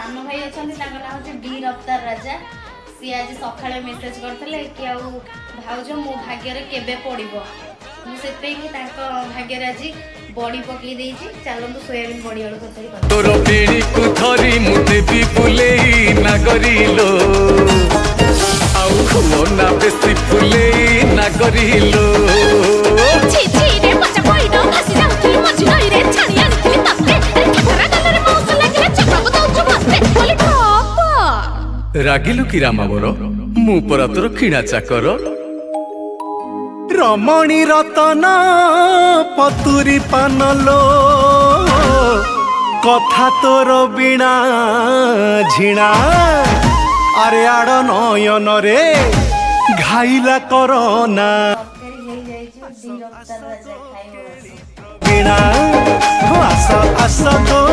सान भाई अच्छा ना हूँ वीर अवतार राजा सी आज सकाଳେ मेसेज करते कि आउ भाउज मो भाग्य केबे पड़ो मुझे भाग्य आज बड़ी पकई देती चलतु सोयाबीन बड़ी आलू तरकारी तोर पीड़ी को धरी मुते भी फुले ना करिलो आउ खुलो ना बेसी फुले ना करिलो छी छी रे मचा पइडो भासी जाउथली मझी नई रे छाणी आनिथली तते ठकरा गलरे मौस लागले चकब दउछु मते बोली ठप रागिलु की रामावर मु परा तोर किणा चाकर रमणी रतन पतुरी पानलो कथा तोर बिना झिणा अरे आड़ नयन रे घाइला करना वीर अवतार राजा खाई बिना आस आस तो